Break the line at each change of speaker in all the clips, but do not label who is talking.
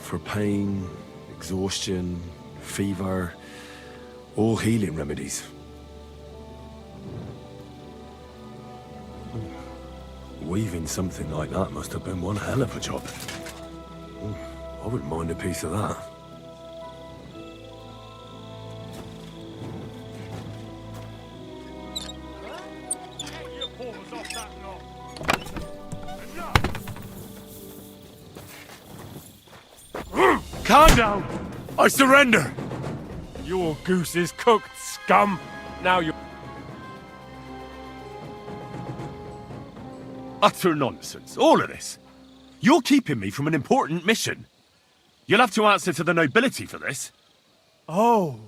for pain, exhaustion, fever, all healing remedies. Weaving something like that must have been one hell of a job. I wouldn't mind a piece of that.
Calm down! I surrender! Your goose is cooked, scum! Now you... Utter nonsense, all of this. You're keeping me from an important mission. You'll have to answer to the nobility for this. Oh,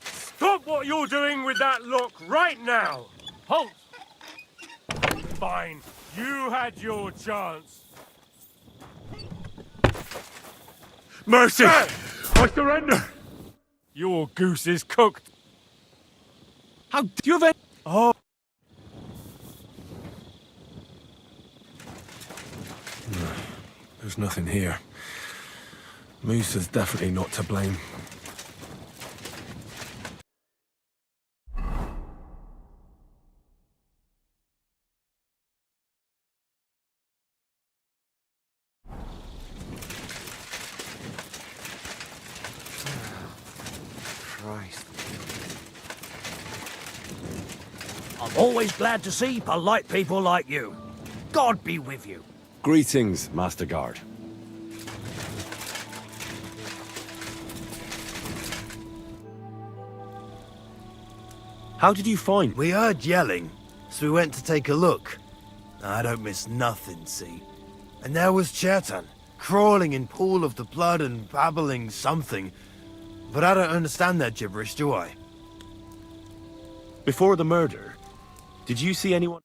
Stop what you're doing with that look right now! Halt! Fine, you had your chance. Mercy! I surrender! Your goose is cooked. How do you have it? Oh.
There's nothing here. Moose is definitely not to blame.
Christ.
I'm always glad to see polite people like you. God be with you.
Greetings, Master Guard.
How did you find...
We heard yelling, so we went to take a look. I don't miss nothing, see? And there was Chertan, crawling in pool of the blood and babbling something. But I don't understand that gibberish, do I?
Before the murder, did you see anyone...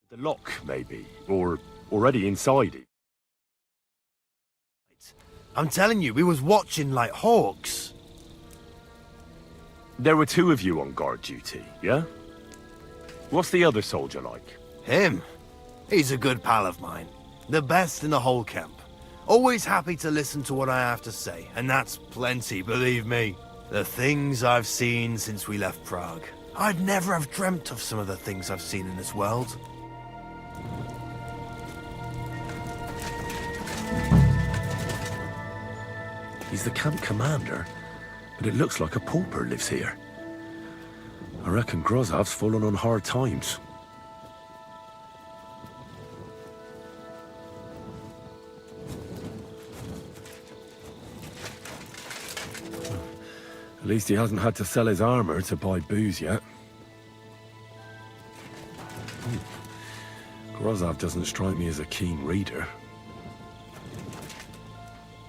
The lock, maybe, or already inside it?
I'm telling you, we was watching like hawks.
There were two of you on guard duty, yeah? What's the other soldier like?
Him? He's a good pal of mine. The best in the whole camp. Always happy to listen to what I have to say, and that's plenty, believe me. The things I've seen since we left Prague. I'd never have dreamt of some of the things I've seen in this world.
He's the camp commander, but it looks like a pauper lives here. I reckon Grozov's fallen on hard times. At least he hasn't had to sell his armor to buy booze yet. Grozov doesn't strike me as a keen reader.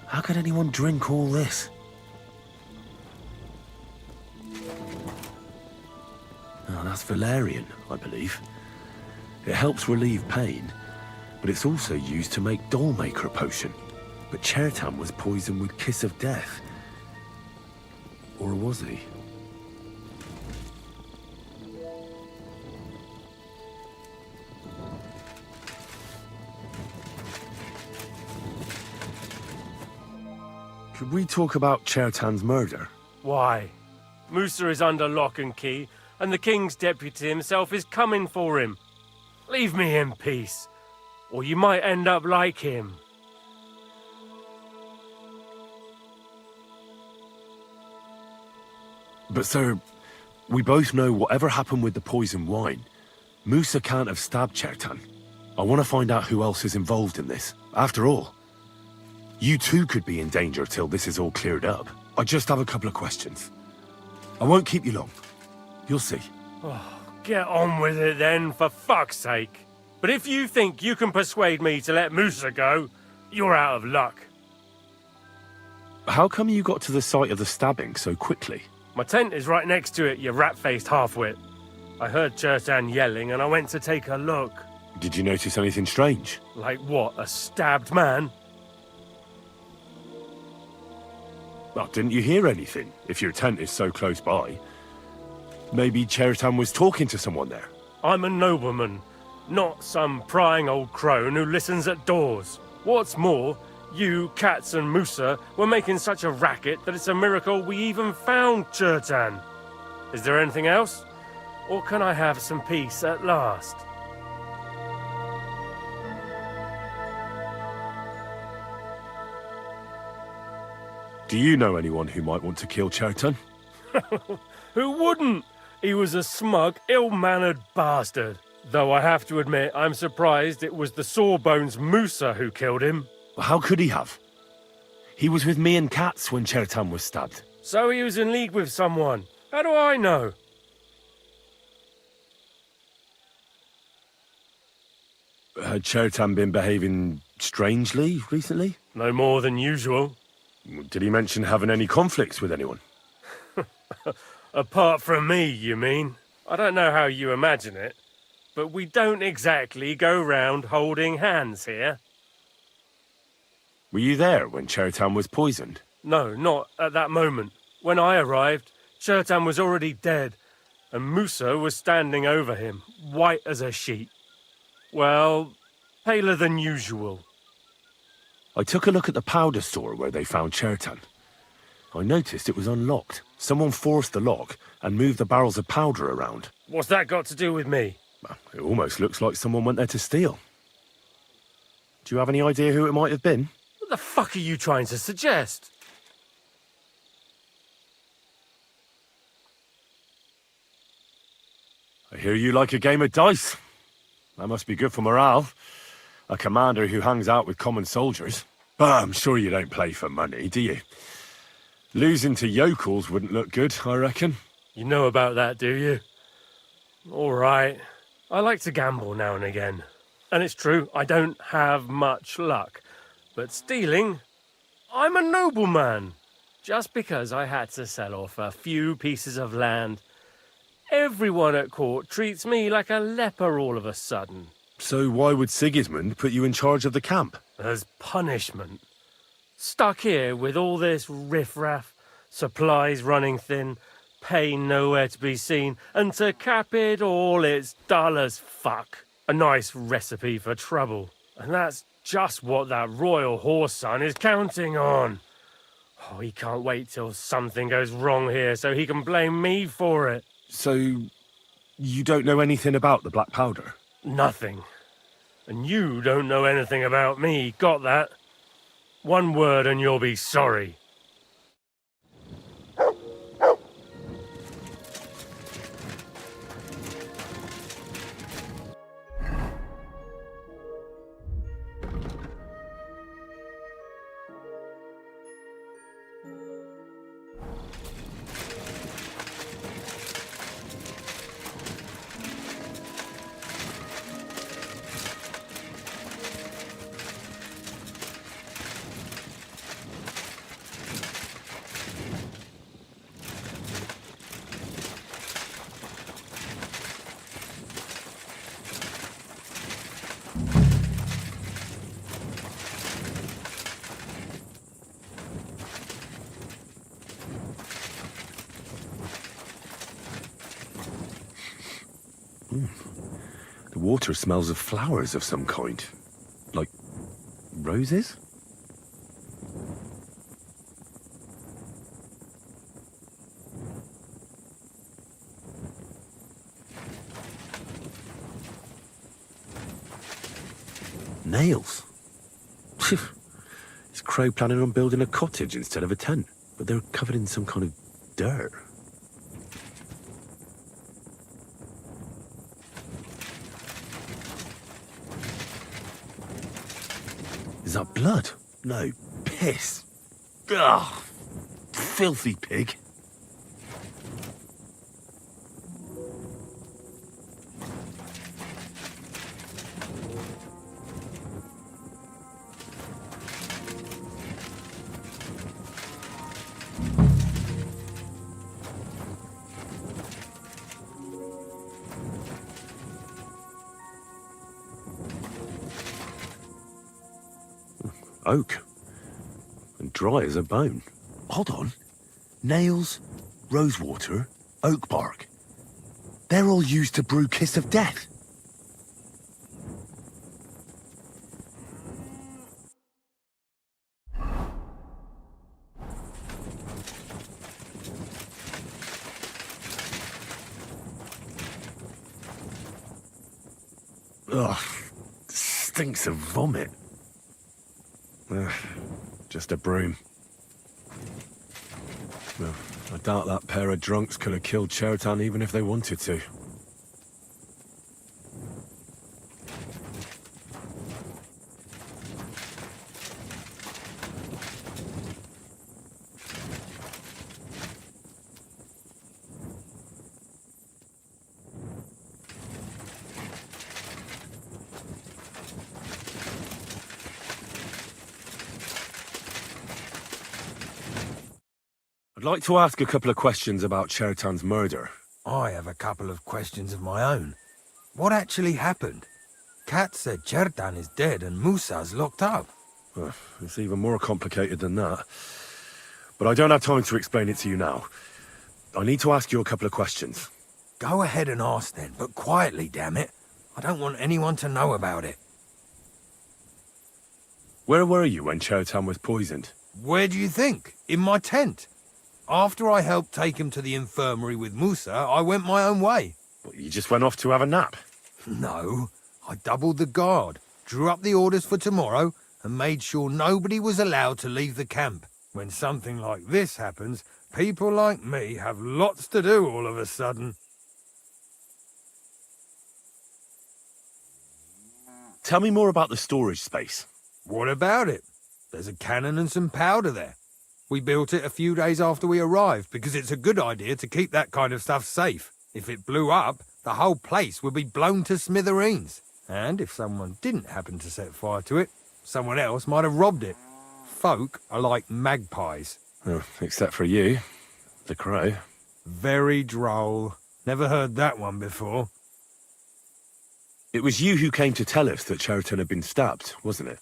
How could anyone drink all this? Oh, that's valerian, I believe. It helps relieve pain, but it's also used to make dollmaker potion. But Chertan was poisoned with kiss of death. Or was he? Could we talk about Chertan's murder?
Why? Musa is under lock and key, and the king's deputy himself is coming for him. Leave me in peace, or you might end up like him.
But sir, we both know whatever happened with the poison wine, Musa can't have stabbed Chertan. I want to find out who else is involved in this. After all, you too could be in danger till this is all cleared up. I just have a couple of questions. I won't keep you long. You'll see.
Oh, get on with it then, for fuck's sake. But if you think you can persuade me to let Musa go, you're out of luck.
How come you got to the site of the stabbing so quickly?
My tent is right next to it, you rat-faced half-wit. I heard Chertan yelling and I went to take a look.
Did you notice anything strange?
Like what, a stabbed man?
Well, didn't you hear anything, if your tent is so close by? Maybe Chertan was talking to someone there.
I'm a nobleman, not some prying old crone who listens at doors. What's more, you, Katz and Musa were making such a racket that it's a miracle we even found Chertan. Is there anything else? Or can I have some peace at last?
Do you know anyone who might want to kill Chertan?
Who wouldn't? He was a smug, ill-mannered bastard. Though I have to admit, I'm surprised it was the Sawbones Musa who killed him.
How could he have? He was with me and Katz when Chertan was stabbed.
So he was in league with someone. How do I know?
Had Chertan been behaving strangely recently?
No more than usual.
Did he mention having any conflicts with anyone?
Apart from me, you mean? I don't know how you imagine it, but we don't exactly go round holding hands here.
Were you there when Chertan was poisoned?
No, not at that moment. When I arrived, Chertan was already dead, and Musa was standing over him, white as a sheet. Well, paler than usual.
I took a look at the powder store where they found Chertan. I noticed it was unlocked. Someone forced the lock and moved the barrels of powder around.
What's that got to do with me?
Well, it almost looks like someone went there to steal. Do you have any idea who it might have been?
What the fuck are you trying to suggest?
I hear you like a game of dice. That must be good for morale. A commander who hangs out with common soldiers. But I'm sure you don't play for money, do you? Losing to yokels wouldn't look good, I reckon.
You know about that, do you? All right. I like to gamble now and again. And it's true, I don't have much luck. But stealing, I'm a nobleman. Just because I had to sell off a few pieces of land, everyone at court treats me like a leper all of a sudden.
So why would Sigismund put you in charge of the camp?
As punishment. Stuck here with all this riffraff, supplies running thin, pay nowhere to be seen, and to cap it all, it's dull as fuck. A nice recipe for trouble. And that's just what that royal horse son is counting on. Oh, he can't wait till something goes wrong here so he can blame me for it.
So, you don't know anything about the black powder?
Nothing. And you don't know anything about me, got that? One word and you'll be sorry.
The water smells of flowers of some kind. Like roses? Nails. Is Crow planning on building a cottage instead of a tent? But they're covered in some kind of dirt. Is that blood? No, piss. Ugh, filthy pig. Oak. And dry as a bone. Hold on. Nails, rosewater, oak bark. They're all used to brew Kiss of Death. Ugh, stinks of vomit. Ugh, just a broom. Well, I doubt that pair of drunks could have killed Chertan even if they wanted to. I'd like to ask a couple of questions about Chertan's murder.
I have a couple of questions of my own. What actually happened? Kat said Chertan is dead and Musa's locked up.
It's even more complicated than that. But I don't have time to explain it to you now. I need to ask you a couple of questions.
Go ahead and ask then, but quietly, damn it. I don't want anyone to know about it.
Where were you when Chertan was poisoned?
Where do you think? In my tent. After I helped take him to the infirmary with Musa, I went my own way.
Well, you just went off to have a nap?
No, I doubled the guard, drew up the orders for tomorrow, and made sure nobody was allowed to leave the camp. When something like this happens, people like me have lots to do all of a sudden.
Tell me more about the storage space.
What about it? There's a cannon and some powder there. We built it a few days after we arrived because it's a good idea to keep that kind of stuff safe. If it blew up, the whole place would be blown to smithereens. And if someone didn't happen to set fire to it, someone else might have robbed it. Folk are like magpies.
Oh, except for you, the crow.
Very droll. Never heard that one before.
It was you who came to tell us that Chertan had been stabbed, wasn't it?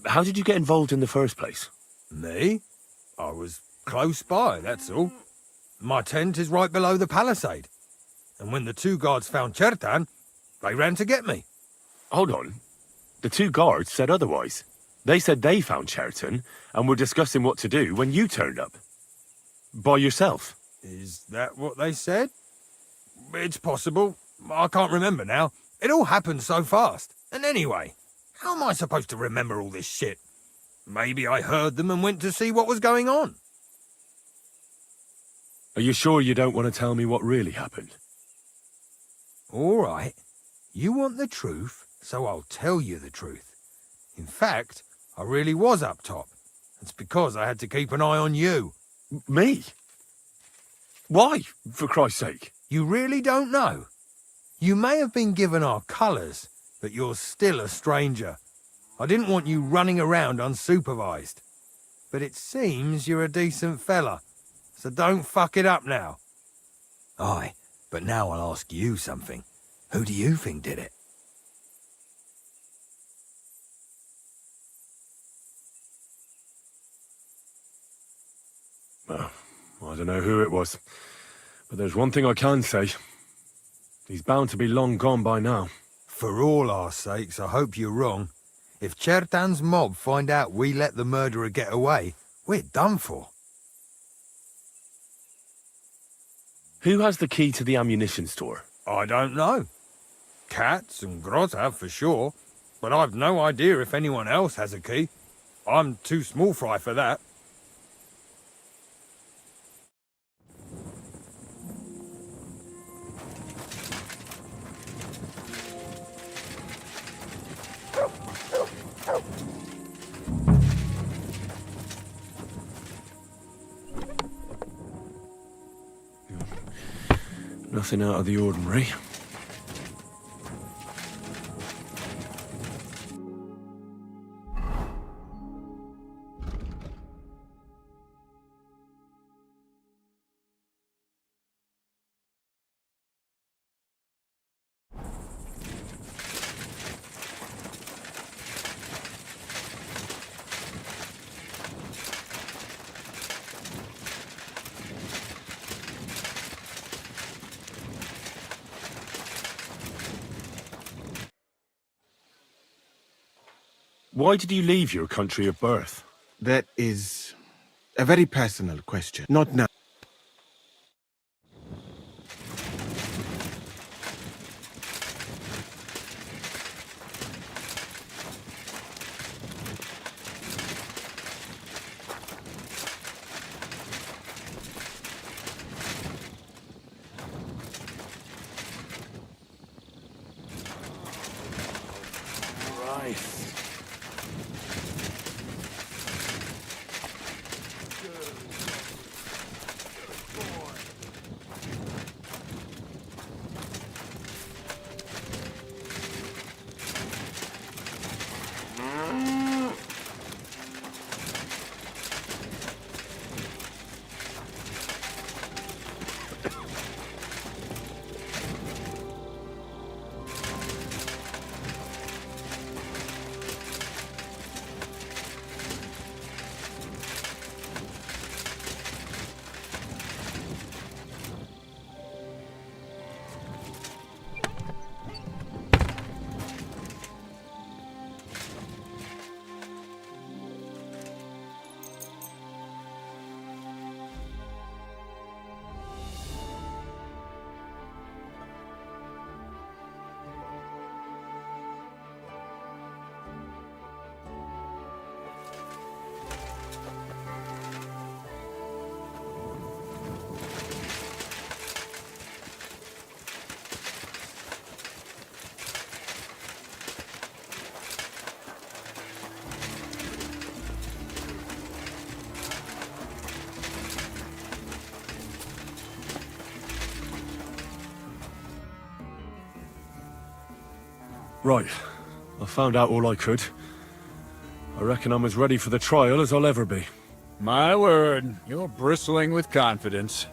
How did you get involved in the first place?
Me? I was close by, that's all. My tent is right below the palisade. And when the two guards found Chertan, they ran to get me.
Hold on. The two guards said otherwise. They said they found Chertan and were discussing what to do when you turned up. By yourself.
Is that what they said? It's possible. I can't remember now. It all happened so fast. And anyway, how am I supposed to remember all this shit? Maybe I heard them and went to see what was going on.
Are you sure you don't want to tell me what really happened?
All right. You want the truth, so I'll tell you the truth. In fact, I really was up top. It's because I had to keep an eye on you.
Me? Why, for Christ's sake?
You really don't know? You may have been given our colours, but you're still a stranger. I didn't want you running around unsupervised. But it seems you're a decent fella, so don't fuck it up now. Aye, but now I'll ask you something. Who do you think did it?
Well, I don't know who it was. But there's one thing I can say. He's bound to be long gone by now.
For all our sakes, I hope you're wrong. If Chertan's mob find out we let the murderer get away, we're done for.
Who has the key to the ammunition store?
I don't know. Katz and Grota for sure, but I've no idea if anyone else has a key. I'm too small fry for that.
Nothing out of the ordinary. Why did you leave your country of birth?
That is a very personal question. Not now.
Right. I found out all I could. I reckon I'm as ready for the trial as I'll ever be.
My word, you're bristling with confidence.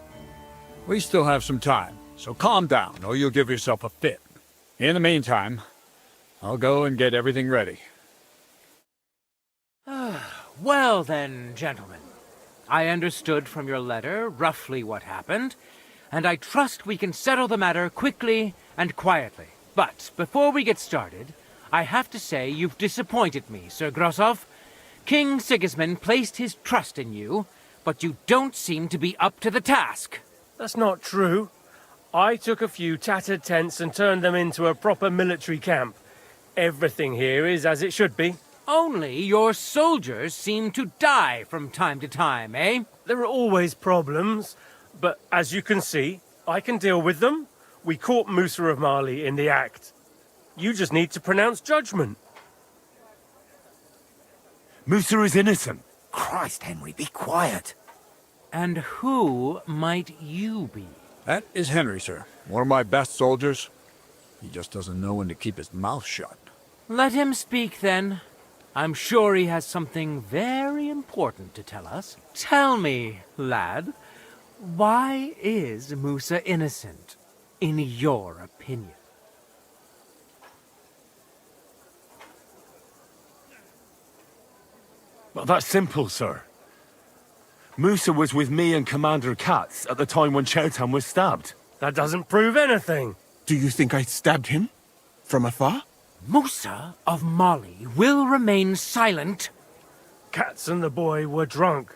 We still have some time, so calm down, or you'll give yourself a fit. In the meantime, I'll go and get everything ready.
Well then, gentlemen. I understood from your letter roughly what happened, and I trust we can settle the matter quickly and quietly. But before we get started, I have to say you've disappointed me, Sir Grosov. King Sigismund placed his trust in you, but you don't seem to be up to the task.
That's not true. I took a few tattered tents and turned them into a proper military camp. Everything here is as it should be.
Only your soldiers seem to die from time to time, eh?
There are always problems, but as you can see, I can deal with them. We caught Musa of Mali in the act. You just need to pronounce judgment.
Musa is innocent.
Christ, Henry, be quiet.
And who might you be?
That is Henry, sir. One of my best soldiers. He just doesn't know when to keep his mouth shut.
Let him speak, then. I'm sure he has something very important to tell us. Tell me, lad, why is Musa innocent, in your opinion?
Well, that's simple, sir. Musa was with me and Commander Katz at the time when Chertan was stabbed.
That doesn't prove anything.
Do you think I stabbed him? From afar?
Musa of Mali will remain silent.
Katz and the boy were drunk.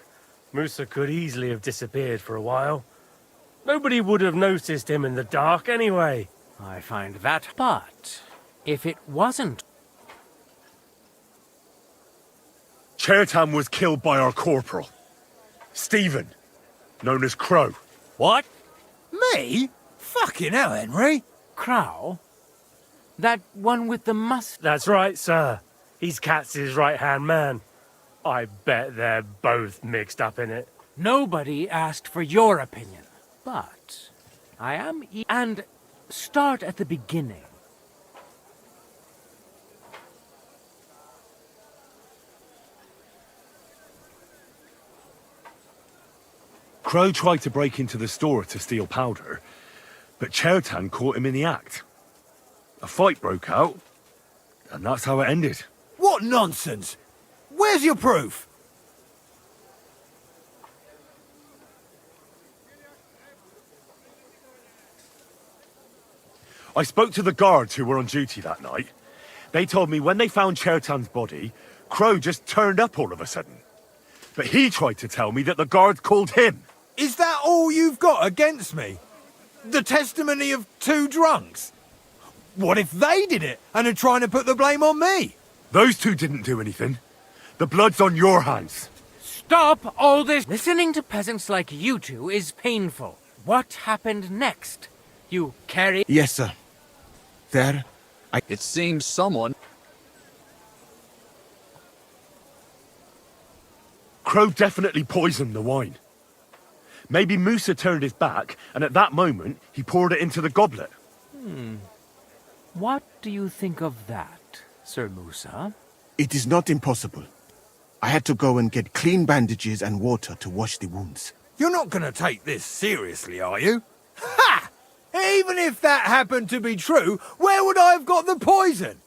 Musa could easily have disappeared for a while. Nobody would have noticed him in the dark anyway.
I find that. But if it wasn't...
Chertan was killed by our corporal, Stephen, known as Crow.
What? Me? Fucking hell, Henry.
Crow? That one with the must...
That's right, sir. He's Katz's right-hand man. I bet they're both mixed up in it.
Nobody asked for your opinion. But I am... And start at the beginning.
Crow tried to break into the store to steal powder, but Chertan caught him in the act. A fight broke out, and that's how it ended.
What nonsense! Where's your proof?
I spoke to the guards who were on duty that night. They told me when they found Chertan's body, Crow just turned up all of a sudden. But he tried to tell me that the guard called him.
Is that all you've got against me? The testimony of two drunks? What if they did it and are trying to put the blame on me?
Those two didn't do anything. The blood's on your hands.
Stop all this! Listening to peasants like you two is painful. What happened next? You carry...
Yes, sir. There,
It seems someone...
Crow definitely poisoned the wine. Maybe Musa turned his back, and at that moment, he poured it into the goblet.
What do you think of that, Sir Musa?
it is not impossible. I had to go and get clean bandages and water to wash the wounds.
You're not gonna take this seriously, are you? Ha! Even if that happened to be true, where would I have got the poison?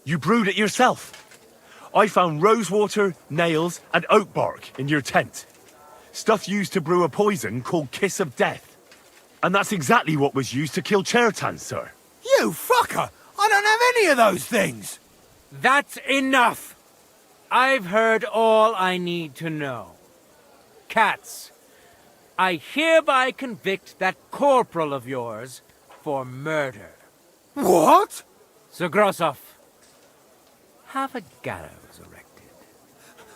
You brewed it yourself. I found rosewater, nails, and oak bark in your tent. Stuff used to brew a poison called Kiss of Death. And that's exactly what was used to kill Chertan, sir.
You fucker! I don't have any of those things!
That's enough! I've heard all I need to know. Cats, I hereby convict that corporal of yours for murder.
What?
Zagrosov, have a gallows erected.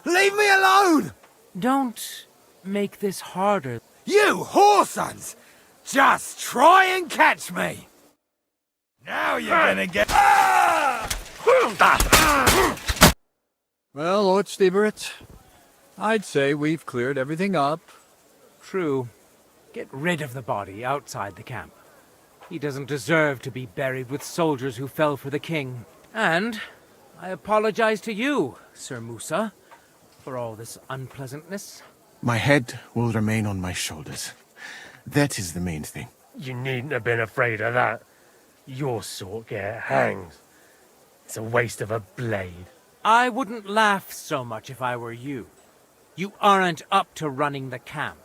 Leave me alone!
Don't make this harder.
You whoresons! Just try and catch me! Now you're gonna get...
Well, Lord Stieberitz, I'd say we've cleared everything up.
True. Get rid of the body outside the camp. He doesn't deserve to be buried with soldiers who fell for the king. And I apologize to you, Sir Musa, for all this unpleasantness.
My head will remain on my shoulders. That is the main thing.
You needn't have been afraid of that. Your sort get hanged. It's a waste of a blade.
I wouldn't laugh so much if I were you. You aren't up to running the camp.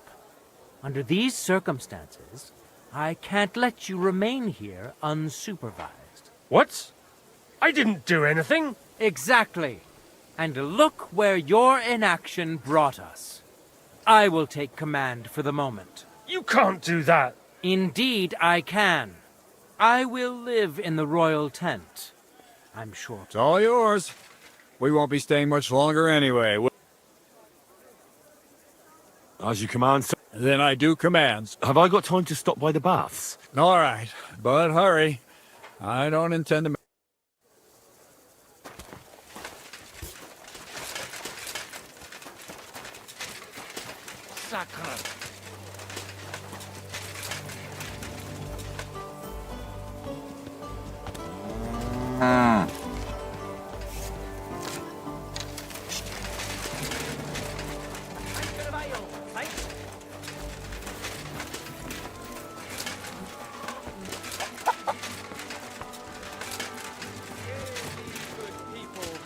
Under these circumstances, I can't let you remain here unsupervised.
What? I didn't do anything.
Exactly. And look where your inaction brought us. I will take command for the moment.
You can't do that.
Indeed, I can. I will live in the royal tent. I'm sure.
It's all yours. We won't be staying much longer anyway.
As you command, sir.
Then I do commands.
Have I got time to stop by the baths?
All right, but hurry. I don't intend to...
Sacre.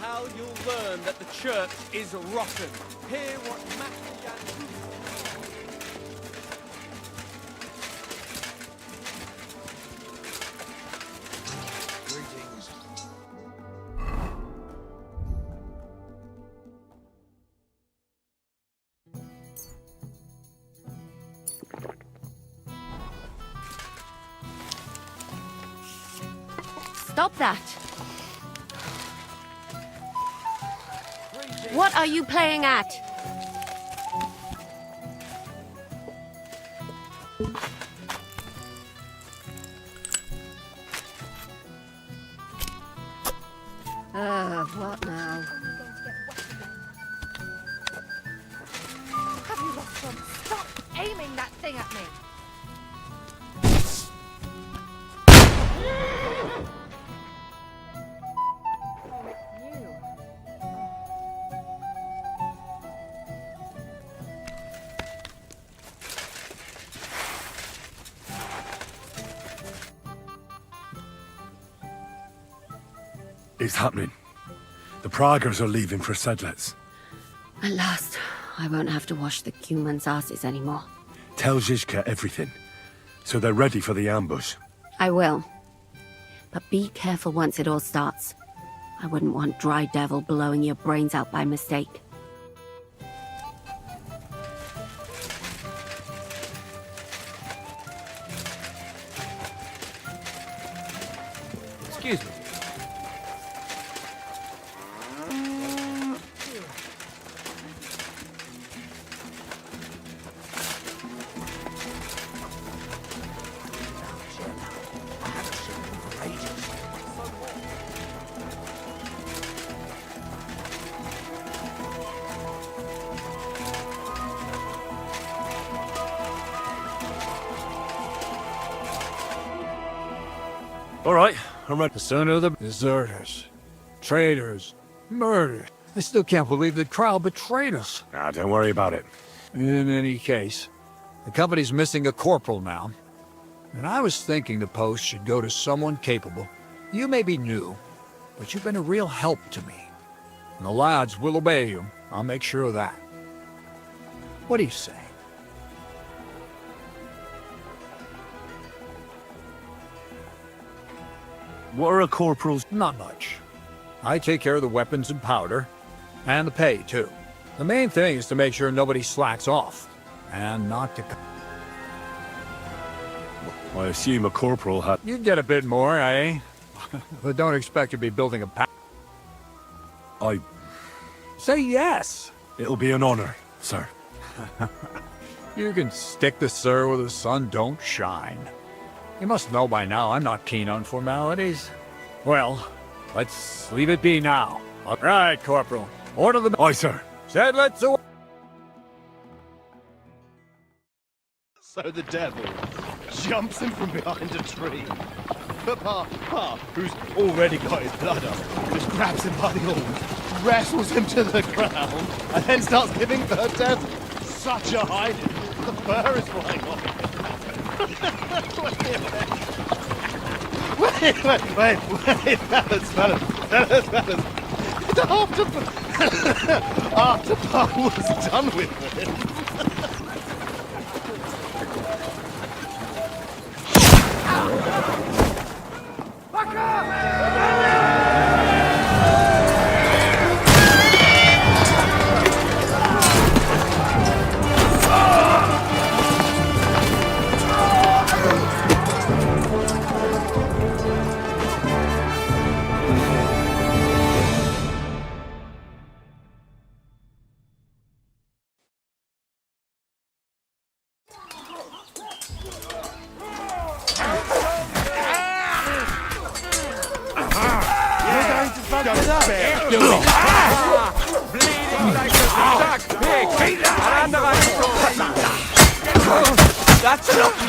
How you'll learn that the church is rotten. Hear what Machian...
Stop that! What are you playing at? What now?
Have you lost them? Stop aiming that thing at me!
It's happening. The Praggers are leaving for Sedlitz.
At last, I won't have to wash the humans' asses anymore.
Tell Zizka everything, so they're ready for the ambush.
I will. But be careful once it all starts. I wouldn't want Dry Devil blowing your brains out by mistake.
Excuse me.
All right, I'm ready.
The son of the deserters, traitors, murder. I still can't believe the crowd betrayed us.
Ah, don't worry about it.
In any case, the company's missing a corporal now. And I was thinking the post should go to someone capable. You may be new, but you've been a real help to me. And the lads will obey you. I'll make sure of that. What do you say?
What are a corporal's?
Not much. I take care of the weapons and powder, and the pay, too. The main thing is to make sure nobody slacks off, and not to...
I assume a corporal had...
You get a bit more, eh? But don't expect to be building a
I...
Say yes!
It'll be an honor, sir.
You can stick the sir where the sun don't shine. You must know by now I'm not keen on formalities. Well, let's leave it be now. All right, Corporal. Order the...
Aye, sir.
Said let's...
So the devil jumps him from behind a tree. But Pa, who's already got his blood up, just grabs him by the horns, wrestles him to the ground, and then starts giving the devil such a hiding. The fur is flying off. Wait, fellas. After Pa was done with it.
Bleeding like a stuck pig. Ein anderer That's enough, you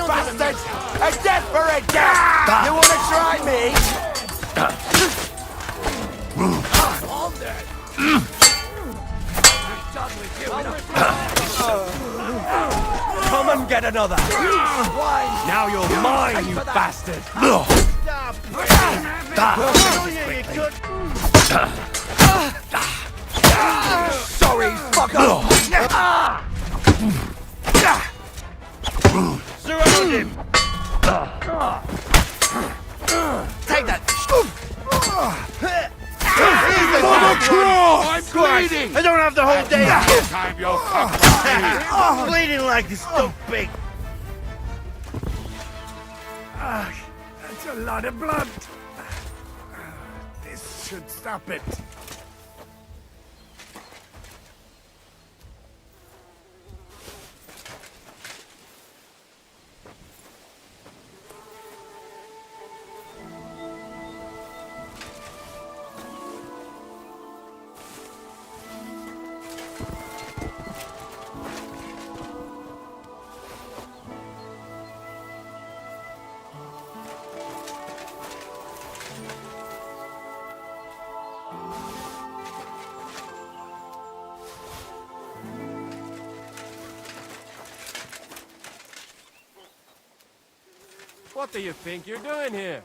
bastards! A death for a death! You wanna try me? Come and get another! Now you're mine, you bastard! Sorry, fucker! Surround him! Take that! I'm bleeding! I don't have the whole day!
Time you'll
Bleeding like this, so big!
That's a lot of blood. This should stop it.
What do you think you're doing here?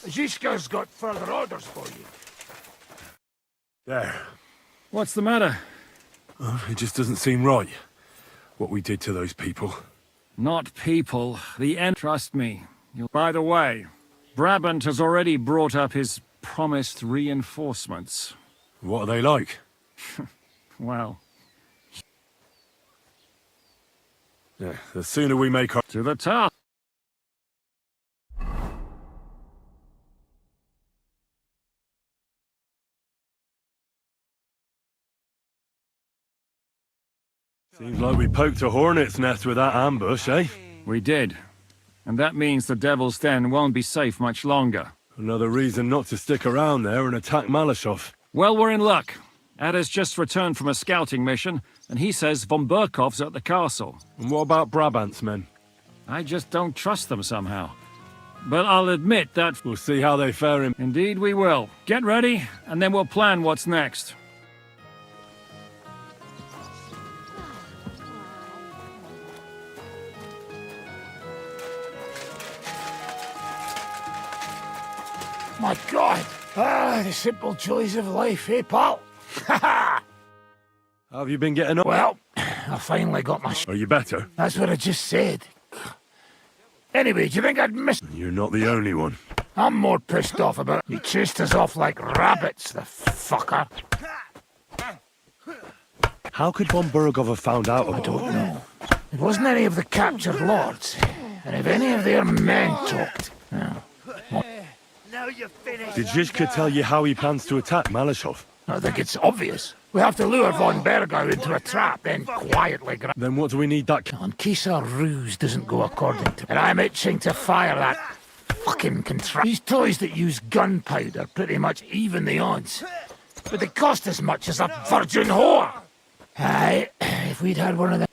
Zizka's got further orders for you.
There.
What's the matter?
It just doesn't seem right, what we did to those people.
Not people, the end. Trust me. By the way, Brabant has already brought up his promised reinforcements.
What are they like?
Well,
Yeah, the sooner we make our...
to the task.
Seems like we poked a hornet's nest with that ambush, eh?
We did. And that means the Devil's Den won't be safe much longer.
Another reason not to stick around there and attack Malashov.
Well, we're in luck. Ada's just returned from a scouting mission, and he says von Burkov's at the castle.
And what about Brabant's men?
I just don't trust them somehow. But I'll admit that...
We'll see how they fare in...
Indeed we will. Get ready, and then we'll plan what's next.
My God! The simple joys of life, eh, pal?
How have you been getting on?
Well, I finally got my...
Are you better?
That's what I just said. Anyway, do you think I'd miss...
You're not the only one.
I'm more pissed off about it. He chased us off like rabbits, the fucker.
How could von Burgov have found out about
I don't know. It wasn't any of the captured lords. And if any of their men talked...
Now you're finished.
Did Zizka tell you how he plans to attack Malashov?
I think it's obvious. We have to lure von Bergau into a trap, then quietly grab...
Then what do we need that...
In case our ruse doesn't go according to... And I'm itching to fire that fucking contract. These toys that use gunpowder pretty much even the odds. But they cost as much as a virgin whore. Aye, if we'd had one of them...